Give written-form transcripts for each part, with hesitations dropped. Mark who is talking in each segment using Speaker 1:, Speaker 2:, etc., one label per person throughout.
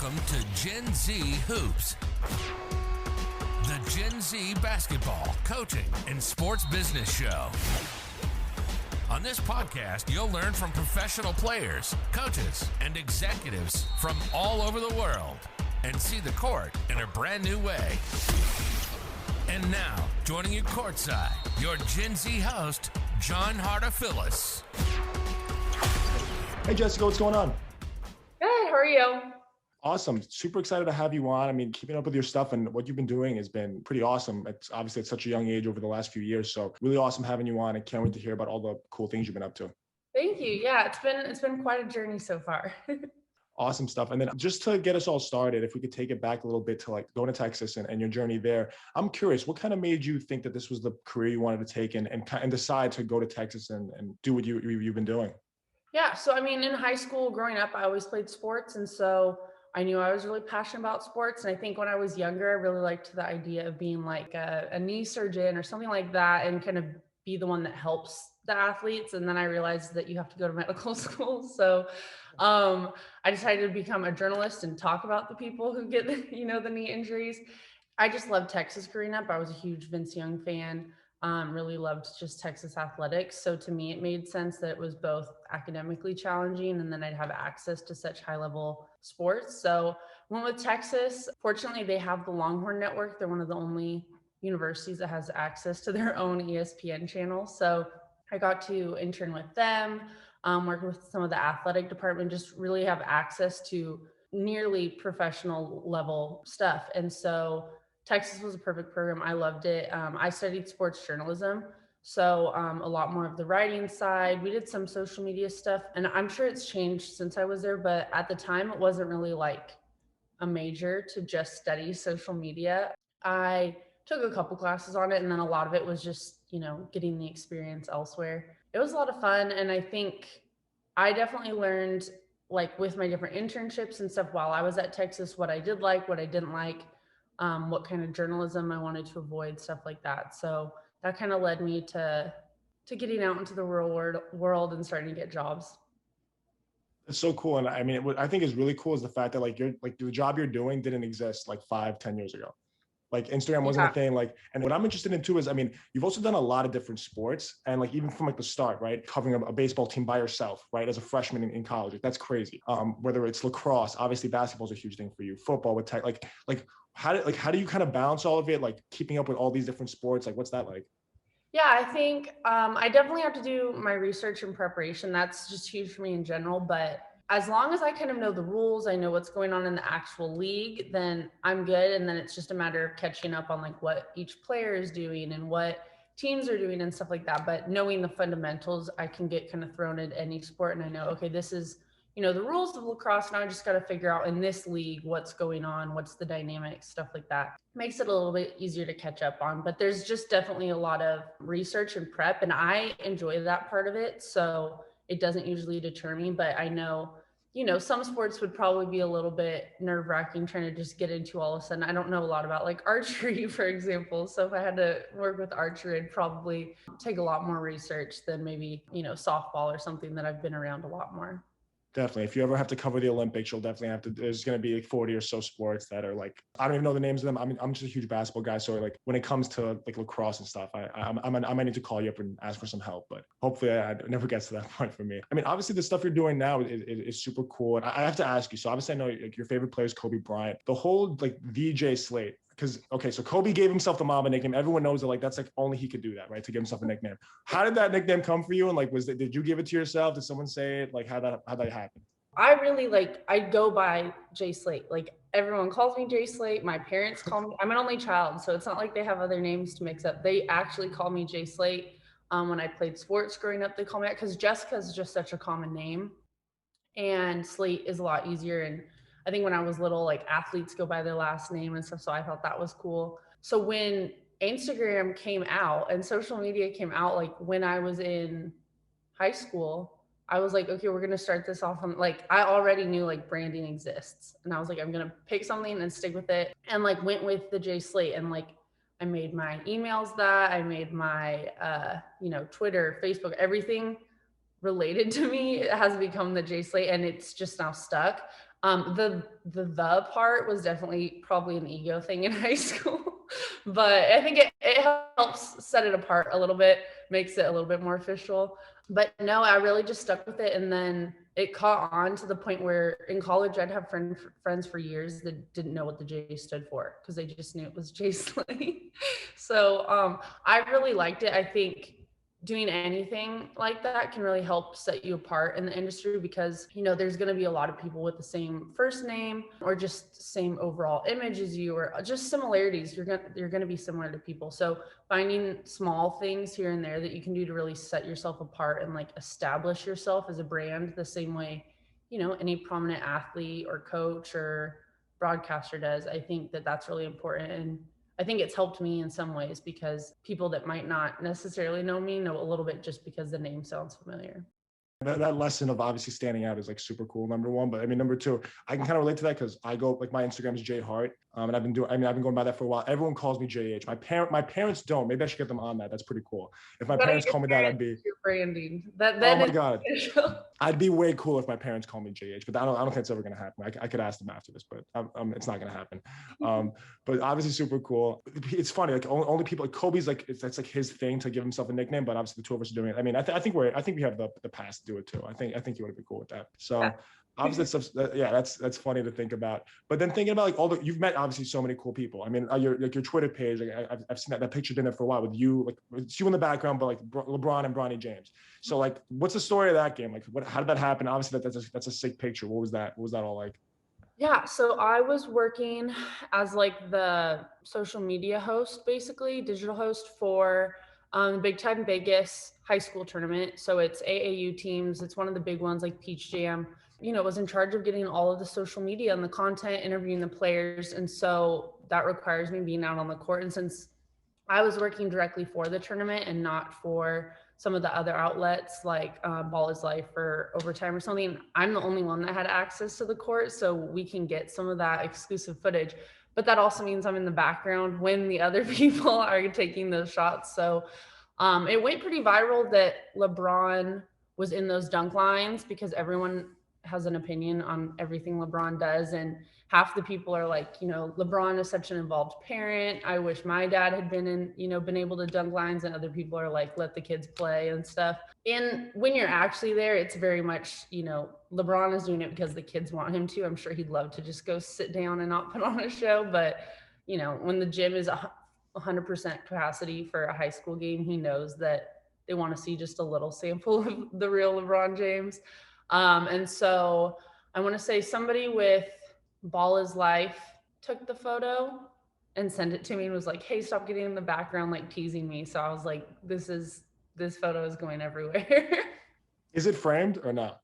Speaker 1: Welcome to Gen Z Hoops, the Gen Z basketball, coaching, and sports business show. On this podcast, you'll learn from professional players, coaches, and executives from all over the world and see the court in a brand new way. And now, joining you courtside, your Gen Z host, John Hartofilis.
Speaker 2: Hey, Jessica, what's going on?
Speaker 3: Hey, how are you?
Speaker 2: Awesome. Super excited to have you on. I mean, keeping up with your stuff and what you've been doing has been pretty awesome. It's obviously at such a young age over the last few years. So really awesome having you on. I can't wait to hear about all the cool things you've been up to.
Speaker 3: Thank you. Yeah, it's been quite a journey so far.
Speaker 2: Awesome stuff. And then just to get us all started, if we could take it back a little bit to like going to Texas and your journey there, I'm curious, what kind of made you think that this was the career you wanted to take and decide to go to Texas and do what you've been doing?
Speaker 3: Yeah, so I mean, in high school, growing up, I always played sports. And so I knew I was really passionate about sports. And I think when I was younger, I really liked the idea of being like a knee surgeon or something like that and kind of be the one that helps the athletes. And then I realized that you have to go to medical school. So I decided to become a journalist and talk about the people who get, the knee injuries. I just loved Texas growing up. I was a huge Vince Young fan. Really loved just Texas athletics. So to me, it made sense that it was both academically challenging and then I'd have access to such high level sports. So went with Texas. Fortunately, they have the Longhorn Network. They're one of the only universities that has access to their own ESPN channel. So I got to intern with them, work with some of the athletic department, just really have access to nearly professional level stuff. And so Texas was a perfect program. I loved it. I studied sports journalism. So a lot more of the writing side. We did some social media stuff, and I'm sure it's changed since I was there, but at the time it wasn't really like a major to just study social media. I took a couple classes on it, and then a lot of it was just, getting the experience elsewhere. It was a lot of fun. And I think I definitely learned, like with my different internships and stuff while I was at Texas, what I did like, what I didn't like, what kind of journalism I wanted to avoid, stuff like that. So that kind of led me to getting out into the real world and starting to get jobs.
Speaker 2: It's so cool. And I mean, what I think is really cool is the fact that the job you're doing didn't exist like 5-10 years ago. Like Instagram wasn't a thing. And what I'm interested in too is, I mean, you've also done a lot of different sports and like, even from like the start, right? Covering a baseball team by yourself, right? As a freshman in college, that's crazy. Whether it's lacrosse, obviously basketball is a huge thing for you, football with tech, how do you kind of balance all of it? Like keeping up with all these different sports, like what's that like?
Speaker 3: Yeah, I think I definitely have to do my research and preparation. That's just huge for me in general. But as long as I kind of know the rules, I know what's going on in the actual league, then I'm good. And then it's just a matter of catching up on like what each player is doing and what teams are doing and stuff like that. But knowing the fundamentals, I can get kind of thrown at any sport. And I know, okay, this is, the rules of lacrosse. Now I just got to figure out in this league, what's going on, what's the dynamics, stuff like that. Makes it a little bit easier to catch up on, but there's just definitely a lot of research and prep, and I enjoy that part of it. So it doesn't usually deter me, but I know, some sports would probably be a little bit nerve wracking trying to just get into all of a sudden. I don't know a lot about like archery, for example. So if I had to work with archery, I'd probably take a lot more research than maybe, softball or something that I've been around a lot more.
Speaker 2: Definitely. If you ever have to cover the Olympics, you'll definitely have to, there's going to be like 40 or so sports that are like, I don't even know the names of them. I mean, I'm just a huge basketball guy. So like when it comes to like lacrosse and stuff, I might need to call you up and ask for some help, but hopefully it never gets to that point for me. I mean, obviously the stuff you're doing now is super cool. And I have to ask you, so obviously I know like your favorite player is Kobe Bryant, the whole like TheJSlate. Because, okay, so Kobe gave himself the Mamba nickname. Everyone knows that, like, that's like only he could do that, right? To give himself a nickname. How did that nickname come for you? And like, did you give it to yourself? Did someone say it? Like, how'd that happen?
Speaker 3: I really I go by JSlate. Like everyone calls me JSlate. My parents call me, I'm an only child. So it's not like they have other names to mix up. They actually call me JSlate. When I played sports growing up, they call me that because Jessica is just such a common name. And Slate is a lot easier. And I think when I was little, like athletes go by their last name and stuff. So I thought that was cool. So when Instagram came out and social media came out, like when I was in high school, I was like, okay, we're going to start this off on like, I already knew like branding exists. And I was like, I'm going to pick something and stick with it. And like went with TheJSlate and like, I made my emails that, I made my, Twitter, Facebook, everything related to me has become TheJSlate, and it's just now stuck. The part was definitely probably an ego thing in high school, but I think it helps set it apart a little bit, makes it a little bit more official. But no, I really just stuck with it, and then it caught on to the point where in college I'd have friends for years that didn't know what the J stood for because they just knew it was JSlate. So I really liked it. I think doing anything like that can really help set you apart in the industry because, you know, there's going to be a lot of people with the same first name or just same overall image as you, or just similarities. You're going to be similar to people. So finding small things here and there that you can do to really set yourself apart and like establish yourself as a brand the same way, you know, any prominent athlete or coach or broadcaster does. I think that that's really important. And I think it's helped me in some ways because people that might not necessarily know me know a little bit just because the name sounds familiar.
Speaker 2: That lesson of obviously standing out is like super cool, number one. But I mean, number two, I can kind of relate to that because I go like my Instagram is J Hart, and I've been going by that for a while. Everyone calls me JH. My parents don't. Maybe I should get them on that. That's pretty cool. If my parents call me that, I'd be
Speaker 3: branding.
Speaker 2: Oh my god, I'd be way cool if my parents call me JH. But I don't think it's ever gonna happen. I could ask them after this, but it's not gonna happen. But obviously super cool. It's funny, like only people like Kobe's like that's like his thing to give himself a nickname. But obviously the two of us are doing it. I mean, I think we have the past to do it too. I think you would be cool with that. So. Yeah. Obviously, that's funny to think about. But then thinking about like you've met obviously so many cool people. I mean, your Twitter page, like I've seen that picture been there for a while with you, like it's you in the background, but like LeBron and Bronny James. So like, what's the story of that game? Like, how did that happen? Obviously, that's a sick picture. What was that all like?
Speaker 3: Yeah, so I was working as like the social media host, basically digital host for Big Ten Vegas high school tournament. So it's AAU teams. It's one of the big ones like Peach Jam. You know, was in charge of getting all of the social media and the content, interviewing the players. And so that requires me being out on the court. And since I was working directly for the tournament and not for some of the other outlets like Ball is Life or Overtime or something, I'm the only one that had access to the court. So we can get some of that exclusive footage. But that also means I'm in the background when the other people are taking those shots. So it went pretty viral that LeBron was in those dunk lines because everyone has an opinion on everything LeBron does. And half the people are like, you know, LeBron is such an involved parent. I wish my dad had been able to dunk lines. And other people are like, let the kids play and stuff. And when you're actually there, it's very much, you know, LeBron is doing it because the kids want him to. I'm sure he'd love to just go sit down and not put on a show. But, you know, when the gym is 100% capacity for a high school game, he knows that they want to see just a little sample of the real LeBron James. And so I want to say somebody with Ball is Life took the photo and sent it to me and was like, hey, stop getting in the background, like teasing me. So I was like, this photo is going everywhere.
Speaker 2: Is it framed or not?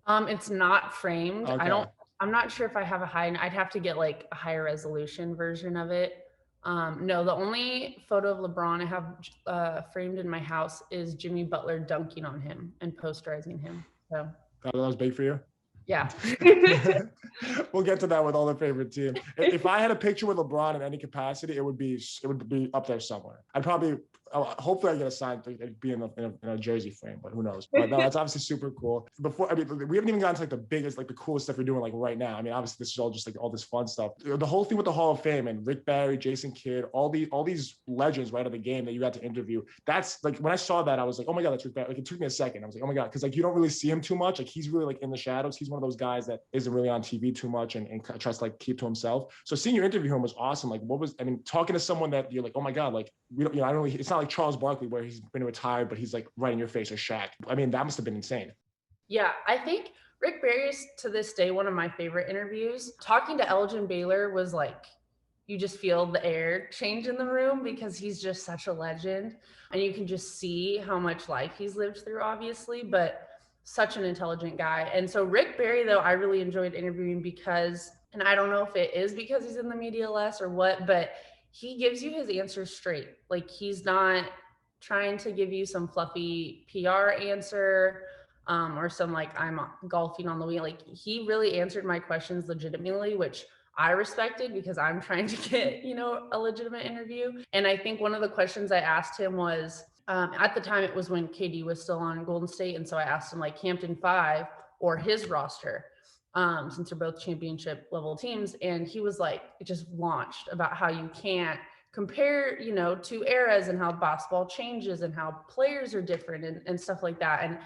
Speaker 3: It's not framed.
Speaker 2: Okay.
Speaker 3: I'm not sure if I have I'd have to get like a higher resolution version of it. No, the only photo of LeBron I have framed in my house is Jimmy Butler dunking on him and posterizing him. So
Speaker 2: that was big for you?
Speaker 3: Yeah.
Speaker 2: We'll get to that with all the favorite team. If I had a picture with LeBron in any capacity, it would be up there somewhere. I'd probably, hopefully I get a sign to be in a jersey frame, but who knows? But no, that's obviously super cool. Before, I mean, we haven't even gotten to like the biggest, like the coolest stuff you're doing like right now. I mean, obviously this is all just like all this fun stuff. The whole thing with the Hall of Fame and Rick Barry, Jason Kidd, all these legends right of the game that you got to interview. That's like, when I saw that, I was like, oh my God, that's Rick Barry. Like it took me a second. I was like, oh my God. Because like you don't really see him too much. Like he's really like in the shadows. He's one of those guys that isn't really on TV too much and tries to like keep to himself. So seeing you interview him was awesome. Like talking to someone that you're like, oh my God, like we don't, I don't really, it's not like Charles Barkley where he's been retired, but he's like right in your face, or Shaq. I mean, that must have been insane.
Speaker 3: Yeah, I think Rick Barry is to this day one of my favorite interviews. Talking to Elgin Baylor was like, you just feel the air change in the room because he's just such a legend. And you can just see how much life he's lived through, obviously, but such an intelligent guy. And so Rick Barry, though, I really enjoyed interviewing because, and I don't know if it is because he's in the media less or what, but he gives you his answers straight. Like he's not trying to give you some fluffy PR answer or some like I'm golfing on the wheel. Like he really answered my questions legitimately, which I respected because I'm trying to get, a legitimate interview. And I think one of the questions I asked him was, at the time it was when KD was still on Golden State. And so I asked him like Hampton 5 or his roster. since they're both championship level teams. And he was like, it just launched about how you can't compare, two eras and how basketball changes and how players are different and stuff like that. And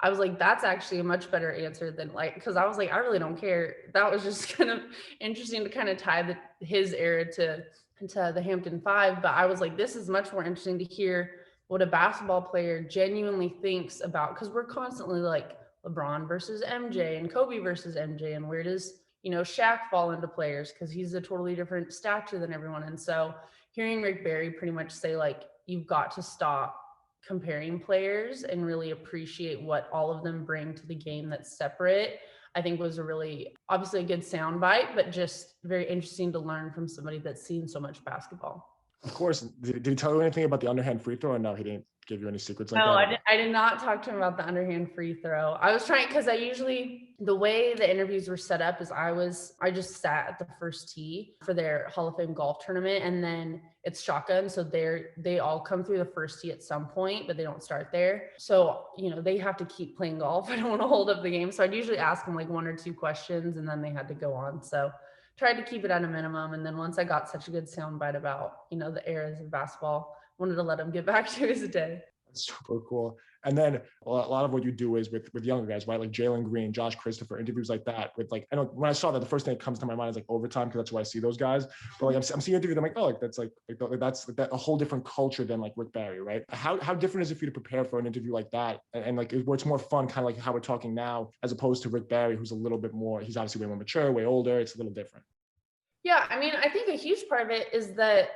Speaker 3: I was like, that's actually a much better answer than because I was like, I really don't care. That was just kind of interesting to kind of tie his era to the Hampton Five. But I was like, this is much more interesting to hear what a basketball player genuinely thinks about, because we're constantly like LeBron versus MJ and Kobe versus MJ. And where does, Shaq fall into players, because he's a totally different stature than everyone. And so hearing Rick Barry pretty much say like, you've got to stop comparing players and really appreciate what all of them bring to the game that's separate, I think was a really, obviously a good soundbite, but just very interesting to learn from somebody that's seen so much basketball.
Speaker 2: Of course. Did he tell you anything about the underhand free throw? Or no, he didn't give you any secrets like that?
Speaker 3: No, I did not talk to him about the underhand free throw. I was trying, because the way the interviews were set up is I just sat at the first tee for their Hall of Fame golf tournament, and then it's shotgun. So they all come through the first tee at some point, but they don't start there. So, they have to keep playing golf. I don't want to hold up the game. So I'd usually ask them like one or two questions, and then they had to go on. So tried to keep it at a minimum. And then once I got such a good soundbite about, the eras of basketball, wanted to let him get back to his day.
Speaker 2: That's super cool. And then a lot of what you do is with younger guys, right? Like Jalen Green, Josh Christopher, interviews like that with I know when I saw that, the first thing that comes to my mind is like overtime, because that's where I see those guys. But like I'm seeing interviews, I'm like, oh, that's that's a whole different culture than like Rick Barry, right? How different is it for you to prepare for an interview like that? And like where it's more fun, kind of like how we're talking now, as opposed to Rick Barry, who's a little bit more, he's obviously way more mature, way older. It's a little different.
Speaker 3: Yeah, I mean, I think a huge part of it is that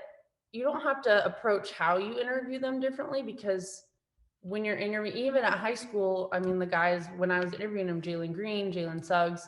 Speaker 3: you don't have to approach how you interview them differently, because when you're interviewing, even at high school, I mean, the guys, when I was interviewing them, Jalen Green, Jalen Suggs,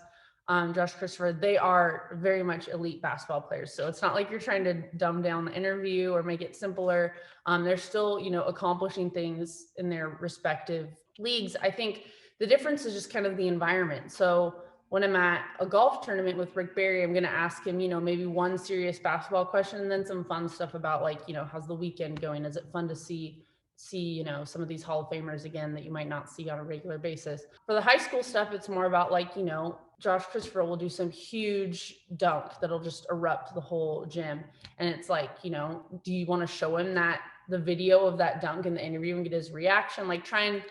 Speaker 3: Josh Christopher, they are very much elite basketball players. So it's not like you're trying to dumb down the interview or make it simpler. They're still, accomplishing things in their respective leagues. I think the difference is just kind of the environment. So when I'm at a golf tournament with Rick Barry, I'm going to ask him, maybe one serious basketball question and then some fun stuff about like, how's the weekend going? Is it fun to see, some of these Hall of Famers again that you might not see on a regular basis? For the high school stuff, it's more about like, Josh Christopher will do some huge dunk that'll just erupt the whole gym. And it's like, do you want to show him the video of that dunk in the interview and get his reaction? Like try and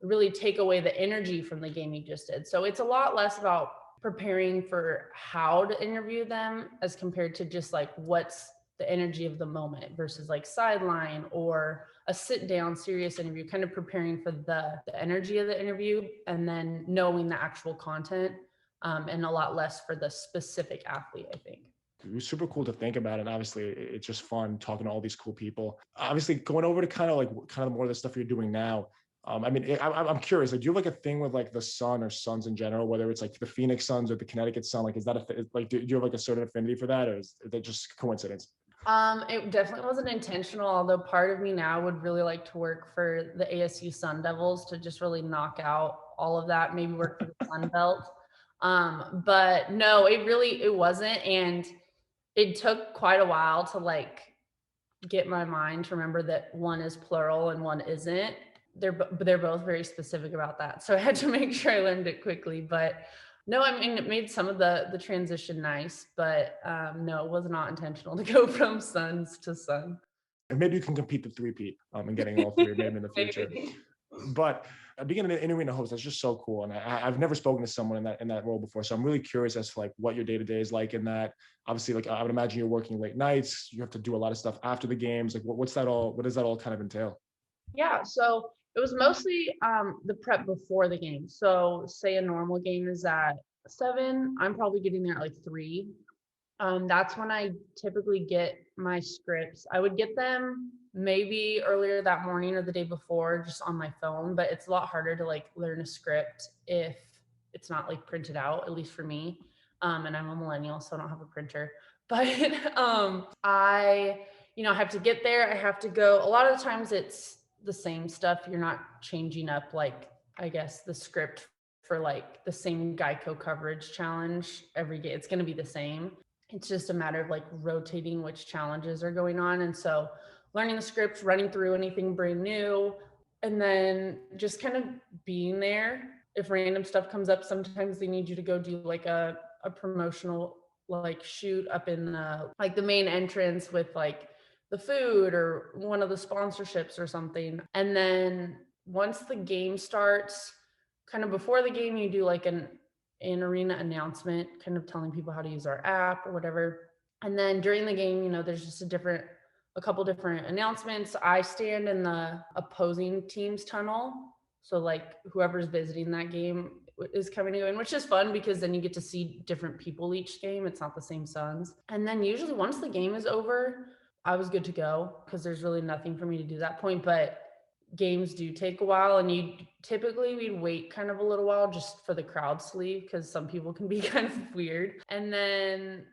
Speaker 3: really take away the energy from the game you just did. So it's a lot less about preparing for how to interview them as compared to just like what's the energy of the moment versus like sideline or a sit down serious interview, kind of preparing for the energy of the interview and then knowing the actual content, and a lot less for the specific athlete, I think.
Speaker 2: It was super cool to think about. And obviously it's just fun talking to all these cool people. Obviously going over to kind of more of the stuff you're doing now. I mean, I'm curious, like, do you have like a thing with like the Sun or Suns in general, whether it's like the Phoenix Suns or the Connecticut Sun? Like, is that do you have like a certain affinity for that, or is that just coincidence?
Speaker 3: It definitely wasn't intentional, although part of me now would really like to work for the ASU Sun Devils to just really knock out all of that, maybe work for the Sun Belt. But no, it wasn't. And it took quite a while to like get my mind to remember that one is plural and one isn't. They're both very specific about that. So I had to make sure I learned it quickly. But no, I mean, it made some of the transition nice, but no, it was not intentional to go from Suns to Sun.
Speaker 2: And maybe you can compete the three-peat and getting all three maybe in the future. But being an interviewing a host, that's just so cool. And I've never spoken to someone in that role before. So I'm really curious as to like what your day-to-day is like in that. Obviously, like I would imagine you're working late nights. You have to do a lot of stuff after the games. Like what does that all kind of entail?
Speaker 3: Yeah, so it was mostly the prep before the game. So say a normal game is at 7, I'm probably getting there at like 3. That's when I typically get my scripts. I would get them maybe earlier that morning or the day before just on my phone, but it's a lot harder to like learn a script if it's not like printed out, at least for me. And I'm a millennial, so I don't have a printer. But I have to get there. I have to go. A lot of the times it's the same stuff. You're not changing up like, I guess, the script for like the same Geico coverage challenge every day. It's going to be the same. It's just a matter of like rotating which challenges are going on. And so learning the script, running through anything brand new, and then just kind of being there if random stuff comes up, sometimes they need you to go do like a promotional like shoot up in the like the main entrance with like the food or one of the sponsorships or something. And then once the game starts, kind of before the game, you do like an arena announcement, kind of telling people how to use our app or whatever. And then during the game, there's just a couple different announcements. I stand in the opposing team's tunnel. So like whoever's visiting that game is coming to go in, which is fun because then you get to see different people each game. It's not the same suns. And then usually once the game is over, I was good to go because there's really nothing for me to do at that point. But games do take a while, and we'd wait kind of a little while just for the crowds to leave because some people can be kind of weird. And then,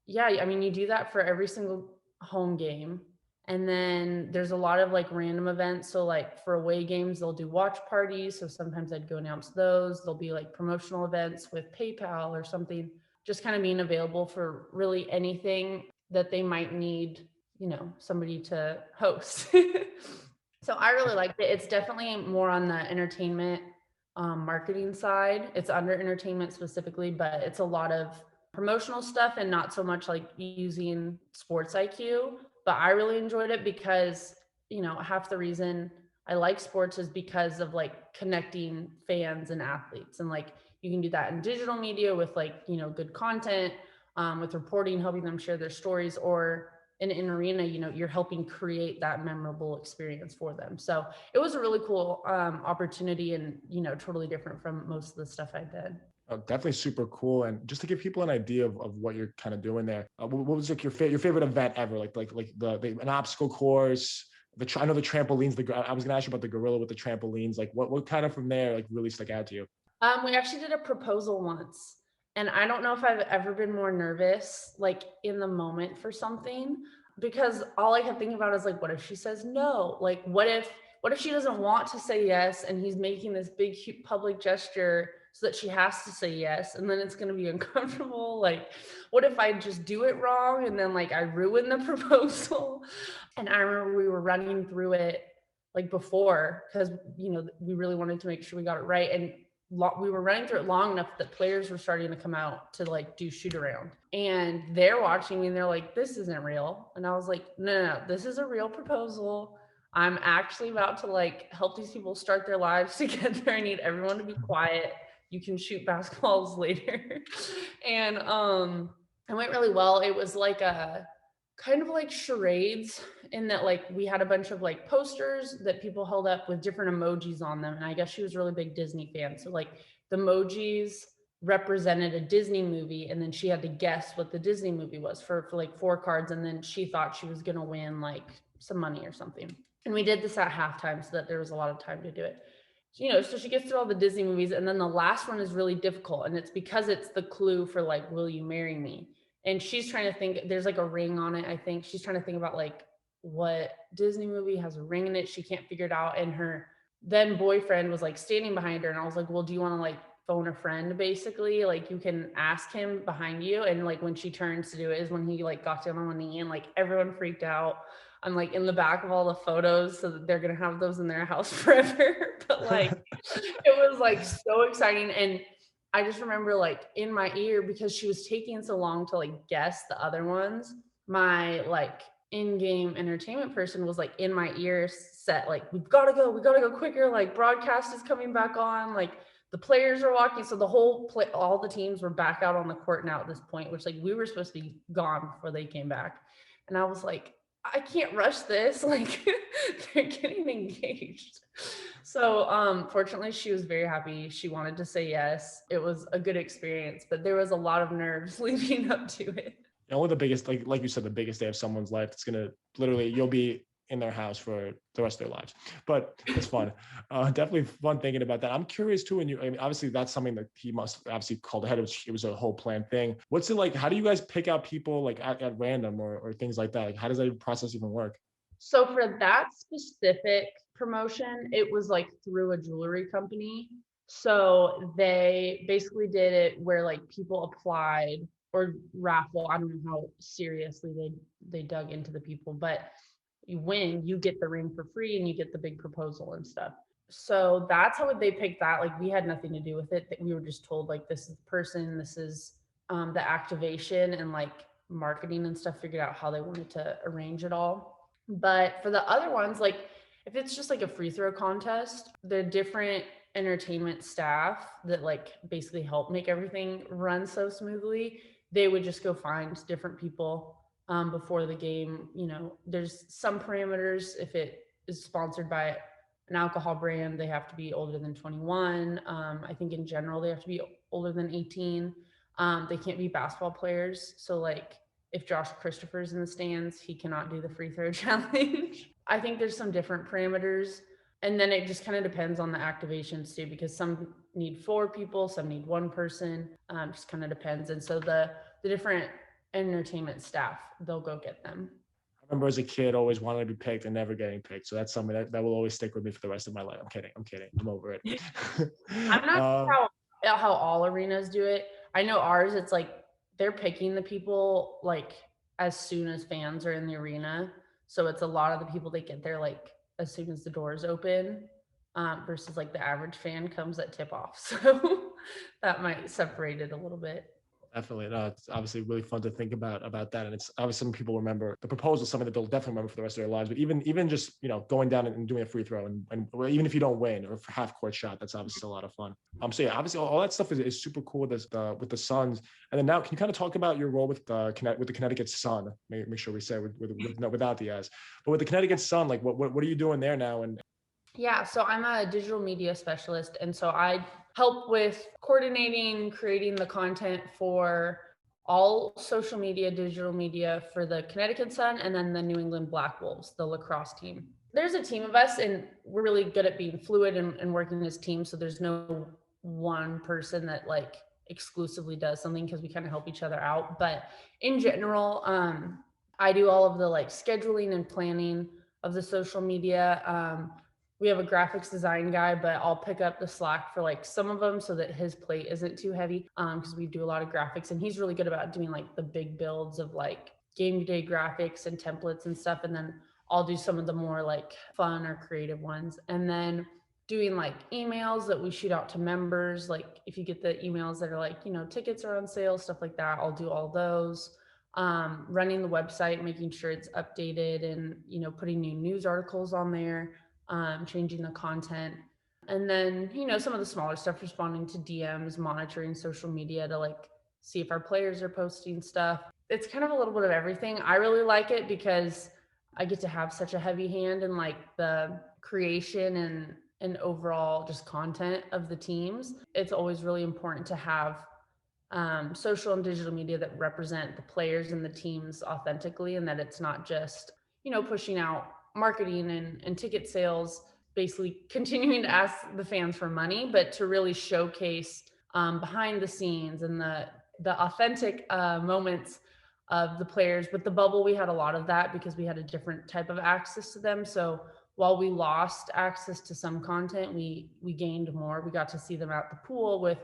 Speaker 3: yeah, I mean, you do that for every single home game. And then there's a lot of like random events. So like for away games, they'll do watch parties. So sometimes I'd go announce those. There'll be like promotional events with PayPal or something, just kind of being available for really anything that they might need, somebody to host. So I really liked it. It's definitely more on the entertainment marketing side. It's under entertainment specifically, but it's a lot of promotional stuff and not so much like using sports IQ. But I really enjoyed it because, half the reason I like sports is because of like connecting fans and athletes. And like you can do that in digital media with like, good content, with reporting, helping them share their stories, or in an arena, you're helping create that memorable experience for them. So it was a really cool opportunity and, totally different from most of the stuff I did.
Speaker 2: Oh, definitely super cool. And just to give people an idea of what you're kind of doing there, what was like your favorite event ever? Like an obstacle course, I know the trampolines, I was gonna ask you about the gorilla with the trampolines. Like what kind of from there like really stuck out to you?
Speaker 3: We actually did a proposal once. And I don't know if I've ever been more nervous, like in the moment for something, because all I kept thinking about is like, what if she says no? Like, what if she doesn't want to say yes and he's making this big public gesture so that she has to say yes, and then it's going to be uncomfortable? Like, what if I just do it wrong and then like I ruin the proposal? And I remember we were running through it like before because we really wanted to make sure we got it right. And we were running through it long enough that players were starting to come out to like do shoot around, and they're watching me and they're like, this isn't real. And I was like, no, this is a real proposal. I'm actually about to like help these people start their lives together. I need everyone to be quiet. You can shoot basketballs later. And it went really well. It was like a kind of like charades, in that like we had a bunch of like posters that people held up with different emojis on them. And I guess she was a really big Disney fan. So like the emojis represented a Disney movie, and then she had to guess what the Disney movie was for like 4 cards. And then she thought she was going to win like some money or something. And we did this at halftime so that there was a lot of time to do it. So she gets through all the Disney movies, and then the last one is really difficult. And it's because it's the clue for like, will you marry me? And she's trying to think, there's like a ring on it. I think she's trying to think about like what Disney movie has a ring in it. She can't figure it out. And her then boyfriend was like standing behind her. And I was like, well, do you want to like phone a friend? Basically, like you can ask him behind you. And like when she turns to do it is when he like got down on one knee, and like everyone freaked out. I'm like in the back of all the photos, so that they're going to have those in their house forever. But like, it was like so exciting. And I just remember like in my ear, because she was taking so long to like guess the other ones, my like in-game entertainment person was like in my ear set, like, we gotta go quicker, like broadcast is coming back on, like the players are walking. So the whole all the teams were back out on the court now at this point, which like we were supposed to be gone before they came back. And I was like, I can't rush this. Like they're getting engaged. So fortunately she was very happy. She wanted to say yes. It was a good experience, but there was a lot of nerves leading up to it.
Speaker 2: Only the biggest, like you said, the biggest day of someone's life. It's gonna literally, you'll be in their house for the rest of their lives. But it's fun. Definitely fun thinking about that. I'm curious too. And I mean, obviously that's something that he must obviously called ahead. It was a whole planned thing. What's it like? How do you guys pick out people like at random or things like that? Like, how does that process even work?
Speaker 3: So for that specific promotion, it was like through a jewelry company. So they basically did it where like people applied or raffle. I don't know how seriously they dug into the people, but you win, you get the ring for free and you get the big proposal and stuff. So that's how they picked that. Like we had nothing to do with it. We were just told like this is the person, this is the activation, and like marketing and stuff figured out how they wanted to arrange it all. But for the other ones, like if it's just like a free throw contest, the different entertainment staff that like basically help make everything run so smoothly, they would just go find different people before the game. You know, there's some parameters. If it is sponsored by an alcohol brand, they have to be older than 21. I think in general, they have to be older than 18. They can't be basketball players. So like if Josh Christopher's in the stands, he cannot do the free throw challenge. I think there's some different parameters. And then it just kind of depends on the activations too, because some need 4 people, some need 1 person. Just kind of depends. And so the different entertainment staff, they'll go get them.
Speaker 2: I remember as a kid always wanting to be picked and never getting picked. So that's something that will always stick with me for the rest of my life. I'm kidding. I'm over it.
Speaker 3: I'm not sure how all arenas do it. I know ours, it's like they're picking the people like as soon as fans are in the arena. So it's a lot of the people that get there like as soon as the doors open, versus like the average fan comes at tip off. So that might separate it a little bit.
Speaker 2: Definitely. No, it's obviously really fun to think about that. And it's obviously some people remember the proposal, something that they'll definitely remember for the rest of their lives. But even just, you know, going down and doing a free throw and even if you don't win or a half court shot, that's obviously a lot of fun. So yeah, obviously all that stuff is super cool with the Suns. And then now can you kind of talk about your role with the Connecticut Sun? Make sure we say without the S, but with the Connecticut Sun, like what are you doing there now? And
Speaker 3: yeah, so I'm a digital media specialist. And so I help with coordinating, creating the content for all social media, digital media for the Connecticut Sun and then the New England Black Wolves, the lacrosse team. There's a team of us and we're really good at being fluid and working as teams. So there's no one person that like exclusively does something because we kind of help each other out. But in general, I do all of the like scheduling and planning of the social media. We have a graphics design guy, but I'll pick up the slack for like some of them so that his plate isn't too heavy. Because we do a lot of graphics and he's really good about doing like the big builds of like game day graphics and templates and stuff. And then I'll do some of the more like fun or creative ones. And then doing like emails that we shoot out to members. Like if you get the emails that are like, you know, tickets are on sale, stuff like that, I'll do all those. Running the website, making sure it's updated and, you know, putting new news articles on there. Changing the content. And then, you know, some of the smaller stuff, responding to DMs, monitoring social media to like see if our players are posting stuff. It's kind of a little bit of everything. I really like it because I get to have such a heavy hand in like the creation and overall just content of the teams. It's always really important to have social and digital media that represent the players and the teams authentically, and that it's not just, you know, pushing out marketing and ticket sales, basically continuing to ask the fans for money, but to really showcase behind the scenes and the authentic moments of the players. With the bubble, we had a lot of that because we had a different type of access to them. So while we lost access to some content, we gained more. We got to see them at the pool with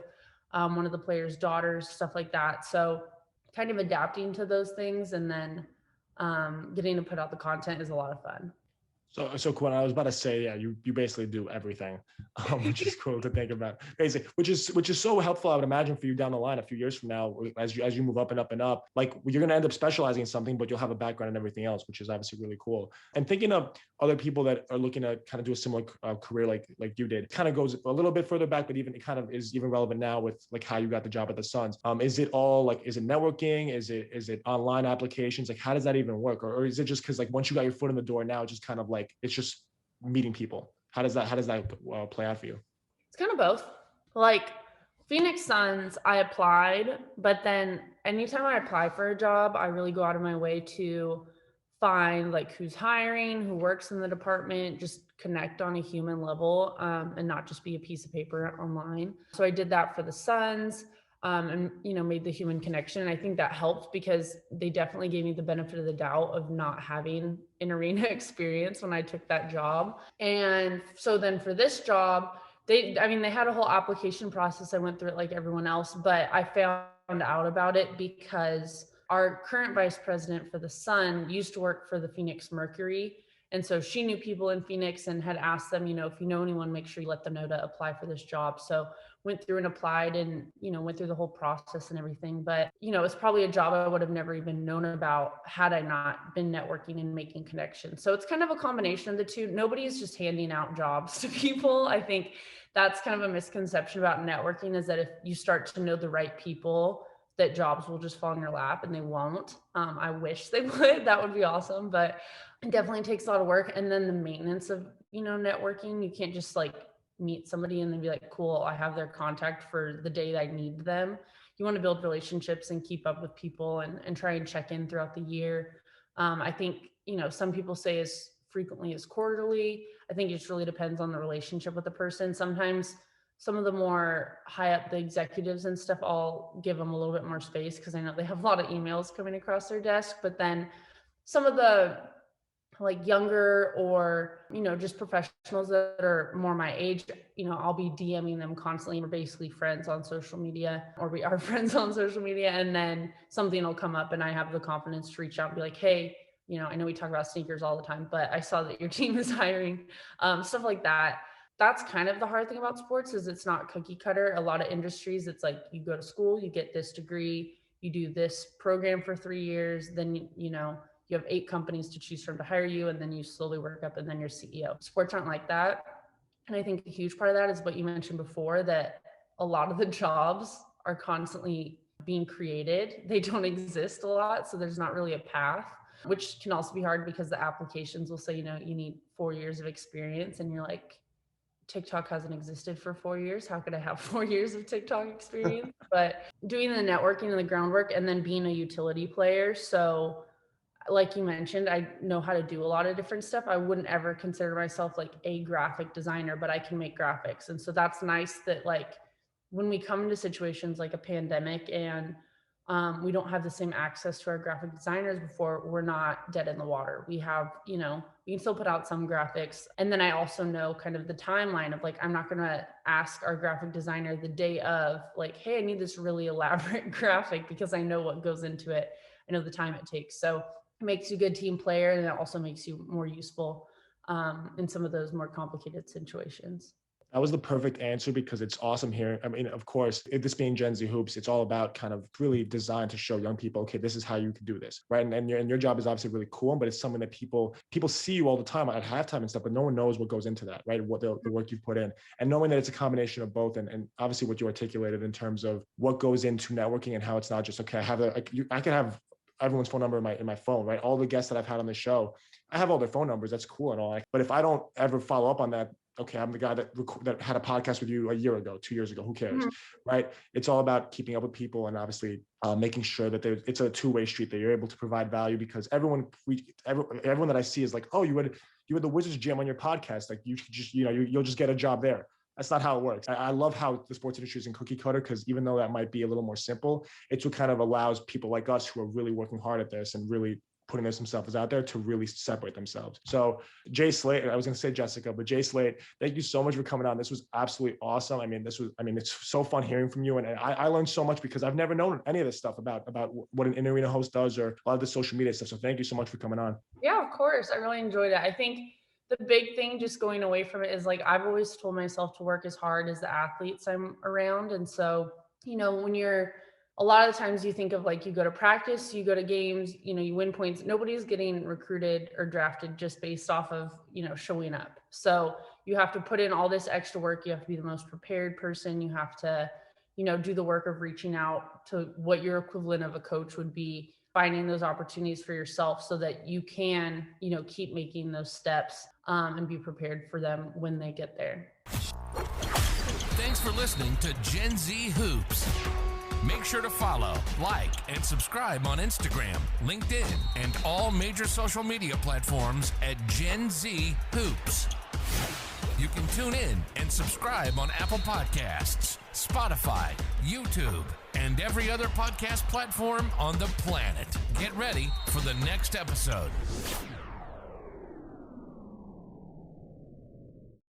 Speaker 3: one of the players' daughters, stuff like that. So kind of adapting to those things and then getting to put out the content is a lot of fun.
Speaker 2: So cool. I was about to say, yeah, you basically do everything, which is cool to think about. Basically, which is so helpful. I would imagine for you down the line, a few years from now, as you move up and up and up, like you're going to end up specializing in something, but you'll have a background in everything else, which is obviously really cool. And thinking of other people that are looking to kind of do a similar career like you did, kind of goes a little bit further back, but even it kind of is even relevant now with like how you got the job at the Suns. Is it all like, is it networking? Is it online applications? Like, how does that even work? Or is it just because like once you got your foot in the door, now it's just kind of like it's just meeting people? How does that play out for you?
Speaker 3: It's kind of both. Like Phoenix Suns, I applied, but then anytime I apply for a job, I really go out of my way to find like who's hiring, who works in the department, just connect on a human level, and not just be a piece of paper online. So I did that for the Suns. And, you know, made the human connection. And I think that helped because they definitely gave me the benefit of the doubt of not having an arena experience when I took that job. And so then for this job, they had a whole application process. I went through it like everyone else, but I found out about it because our current vice president for the Sun used to work for the Phoenix Mercury. And so she knew people in Phoenix and had asked them, if you know anyone, make sure you let them know to apply for this job. So went through and applied and, went through the whole process and everything. But, it's probably a job I would have never even known about had I not been networking and making connections. So it's kind of a combination of the two. Nobody's just handing out jobs to people. I think that's kind of a misconception about networking, is that if you start to know the right people, that jobs will just fall in your lap, and they won't. I wish they would. That would be awesome. But it definitely takes a lot of work. And then the maintenance of, networking. You can't just like meet somebody and then be like, cool, I have their contact for the day that I need them. You want to build relationships and keep up with people and try and check in throughout the year. I think, some people say as frequently as quarterly. I think it just really depends on the relationship with the person. Sometimes some of the more high up, the executives and stuff, I'll give them a little bit more space because I know they have a lot of emails coming across their desk. But then some of the like younger or, just professionals that are more my age, I'll be DMing them constantly. We're basically friends on social media, or we are friends on social media. And then something will come up and I have the confidence to reach out and be like, hey, I know we talk about sneakers all the time, but I saw that your team is hiring, stuff like that. That's kind of the hard thing about sports, is it's not cookie cutter. A lot of industries, it's like you go to school, you get this degree, you do this program for 3 years, then, you have 8 companies to choose from to hire you, and then you slowly work up and then you're CEO. Sports aren't like that. And I think a huge part of that is what you mentioned before, that a lot of the jobs are constantly being created. They don't exist a lot. So there's not really a path, which can also be hard because the applications will say, you need 4 years of experience. And you're like, TikTok hasn't existed for 4 years. How could I have 4 years of TikTok experience? But doing the networking and the groundwork, and then being a utility player. So like you mentioned, I know how to do a lot of different stuff. I wouldn't ever consider myself like a graphic designer, but I can make graphics. And so that's nice that like when we come into situations like a pandemic and we don't have the same access to our graphic designers before, we're not dead in the water. We have, we can still put out some graphics. And then I also know kind of the timeline of like, I'm not going to ask our graphic designer the day of like, hey, I need this really elaborate graphic, because I know what goes into it. I know the time it takes. So it makes you a good team player, and it also makes you more useful in some of those more complicated situations.
Speaker 2: That was the perfect answer, because it's awesome hearing. I mean, of course, this being Gen Z Hoops, it's all about kind of really designed to show young people, okay, this is how you can do this, right? And your job is obviously really cool, but it's something that people see you all the time at halftime and stuff, but no one knows what goes into that, right? What the work you've put in, and knowing that it's a combination of both, and obviously what you articulated in terms of what goes into networking and how it's not just, okay, I can have everyone's phone number in my phone, right? All the guests that I've had on the show, I have all their phone numbers. That's cool and all. But if I don't ever follow up on that, okay, I'm the guy that had a podcast with you a year ago, 2 years ago. Who cares, right? It's all about keeping up with people, and obviously making sure that it's a two-way street, that you're able to provide value, because everyone that I see is like, oh, you had the Wizards gym on your podcast. Like you just, you'll just get a job there. That's not how it works. I love how the sports industry is in cookie cutter, because even though that might be a little more simple, it's what kind of allows people like us who are really working hard at this and really putting themselves out there to really separate themselves. So JSlate, I was going to say Jessica, but JSlate, thank you so much for coming on. This was absolutely awesome. It's so fun hearing from you. And I learned so much, because I've never known any of this stuff about what an in-arena host does, or a lot of the social media stuff. So thank you so much for coming on.
Speaker 3: Yeah, of course. I really enjoyed it. I think the big thing just going away from it is like, I've always told myself to work as hard as the athletes I'm around. And so, when you're, a lot of the times you think of like, you go to practice, you go to games, you win points. Nobody's getting recruited or drafted just based off of, showing up. So you have to put in all this extra work. You have to be the most prepared person. You have to, do the work of reaching out to what your equivalent of a coach would be, finding those opportunities for yourself so that you can, keep making those steps and be prepared for them when they get there.
Speaker 1: Thanks for listening to Gen Z Hoops. Make sure to follow, like, and subscribe on Instagram, LinkedIn, and all major social media platforms at Gen Z Hoops. You can tune in and subscribe on Apple Podcasts, Spotify, YouTube, and every other podcast platform on the planet. Get ready for the next episode.